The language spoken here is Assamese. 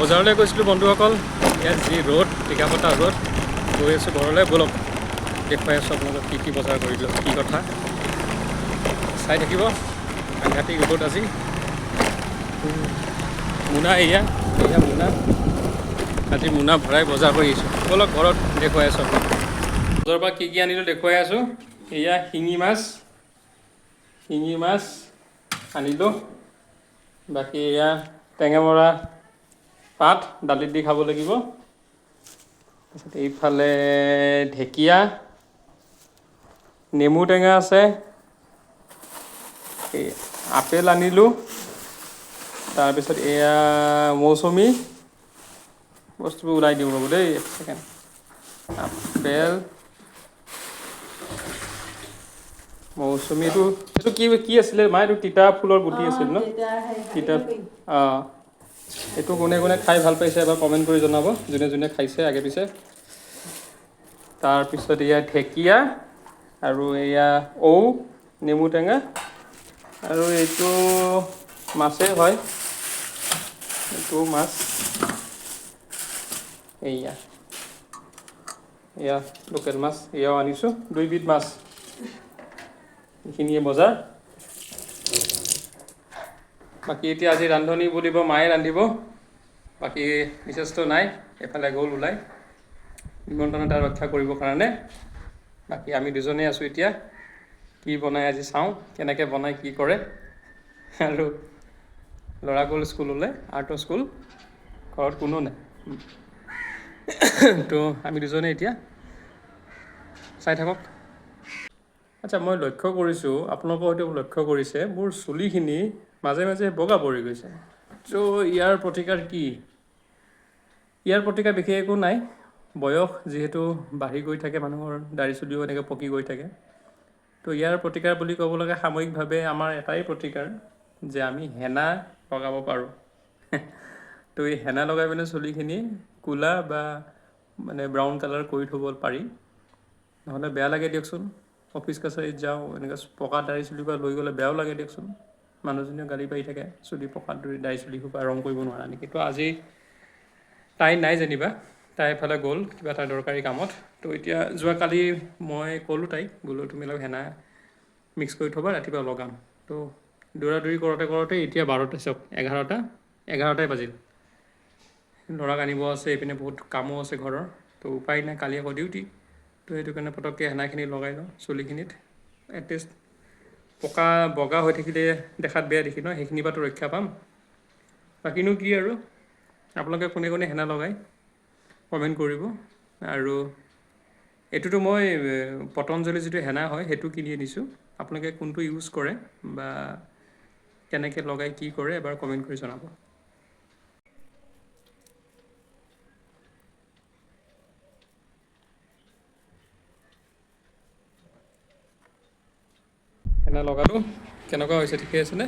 বজাৰলৈ গৈছিলোঁ বন্ধুসকল, ইয়াত যি ৰ'দ, টিকাফটা ৰ'দ, গৈ আছোঁ ঘৰলৈ। ব'লক দেখুৱাই আছোঁ আপোনালোকক কি কি বজাৰ কৰিলোঁ, কি কথা চাই থাকিব। সাংঘাতিক ৰ'দ আজি। মোনা এয়া মোনা, আজি মোনা ভৰাই বজাৰ কৰি আহিছোঁ। ব'লক ঘৰত দেখুৱাই আছোঁ আপোনাক। বজাৰৰ পৰা কি কি আনিলোঁ দেখুৱাই আছোঁ। এয়া শিঙি মাছ আনিলোঁ। বাকী এয়া টেঙেমৰা পাত, দালিত দি খাব লাগিব। তাৰপিছত এইফালে ঢেকীয়া, নেমু টেঙা আছে, আপেল আনিলোঁ। তাৰপিছত এয়া মৌচুমী, বস্তুবোৰ ওলাই দিওঁ ৰ'ব দেই, এক ছেকেণ্ড। আপেল, মৌচুমীটো এইটো কি আছিলে মা? এইটো তিতা ফুলৰ গুটি আছিল ন? তিতা, অঁ। এইটো কোনে কোনে খাই ভাল পাইছে এবাৰ কমেণ্ট কৰি জনাব, যোনে যোনে খাইছে আগে পিছে। তাৰপিছত এয়া ঢেকীয়া, আৰু এয়া নেমু টেঙা, আৰু এইটো মাছেই হয়, এইটো মাছ। এয়া লোকেল মাছ, এয়াও আনিছোঁ, 2বিধ মাছ। এইখিনিয়ে বজাৰ। বাকী এতিয়া আজি ৰান্ধনি বুলিব মায়ে ৰান্ধিব। বাকী মিছেছটো নাই, এইফালে গ'ল ওলাই নিমন্ত্ৰণ এটা ৰক্ষা কৰিবৰ কাৰণে। বাকী আমি দুজনেই আছোঁ এতিয়া। কি বনাই আজি চাওঁ, কেনেকৈ বনাই কি কৰে। আৰু ল'ৰা গ'ল স্কুললৈ, আৰ্টৰ স্কুল। ঘৰত কোনো নাই, তো আমি দুজনে এতিয়া। চাই থাকক। আচ্ছা, মই লক্ষ্য কৰিছোঁ, আপোনালোকৰ হয়তো লক্ষ্য কৰিছে, মোৰ চুলিখিনি মাজে মাজে বগা পৰি গৈছে। ত' ইয়াৰ প্ৰতিকাৰ কি? ইয়াৰ প্ৰতিকাৰ বিশেষ একো নাই। বয়স যিহেতু বাঢ়ি গৈ থাকে, মানুহৰ দাড়ি চুলিও এনেকৈ পকি গৈ থাকে। তো ইয়াৰ প্ৰতিকাৰ বুলি ক'ব লাগে, সাময়িকভাৱে আমাৰ এটাই প্ৰতিকাৰ, যে আমি হেনা লগাব পাৰোঁ। তো এই হেনা লগাই পিনে চুলিখিনি ক'লা বা মানে ব্ৰাউন কালাৰ কৰি থ'ব পাৰি। নহ'লে বেয়া লাগে দিয়কচোন, অফিচ কাছাৰীত যাওঁ, এনেকৈ পকা দাড়ি চুলিৰ পৰা লৈ গ'লে বেয়াও লাগে দিয়কচোন। মানুহজনীও গালি পাৰি থাকে, চুলি পকাত ধৰি দাড়ি চুলি সোপা ৰং কৰিব নোৱাৰা নেকি। তো আজি তাই নাই যেনিবা, তাই এফালে গ'ল কিবা এটা দৰকাৰী কামত। তো এতিয়া যোৱাকালি মই ক'লোঁ তাইক, বোলো তুমি অলপ হেনা মিক্স কৰি থ'বা, ৰাতিপুৱা লগাম। তো দৌৰা দৌৰি কৰোঁতে কৰোঁতে এতিয়া 12টা, চাওক 11টাই বাজিল। ল'ৰাক আনিব আছে, এইপিনে বহুত কামো আছে ঘৰৰ। তো উপায় নাই, কালি আকৌ ডিউটি। তো সেইটো কাৰণে পটককৈ হেনাখিনি লগাই লওঁ চুলিখিনিত। এটলিষ্ট বগা হৈ থাকিলে দেখাত বেয়া দেখি ন, সেইখিনিৰ পৰাতো ৰক্ষা পাম। বাকীনো কি আৰু, আপোনালোকে কোনে কোনে হেনা লগায় কমেণ্ট কৰিব। আৰু এইটোতো মই পতঞ্জলি যিটো হেনা হয় সেইটো কিনি আনিছোঁ। আপোনালোকে কোনটো ইউজ কৰে বা কেনেকৈ লগাই কি কৰে এবাৰ কমেণ্ট কৰি জনাব। হেনা লগালোঁ, কেনেকুৱা হৈছে, ঠিকে আছেনে?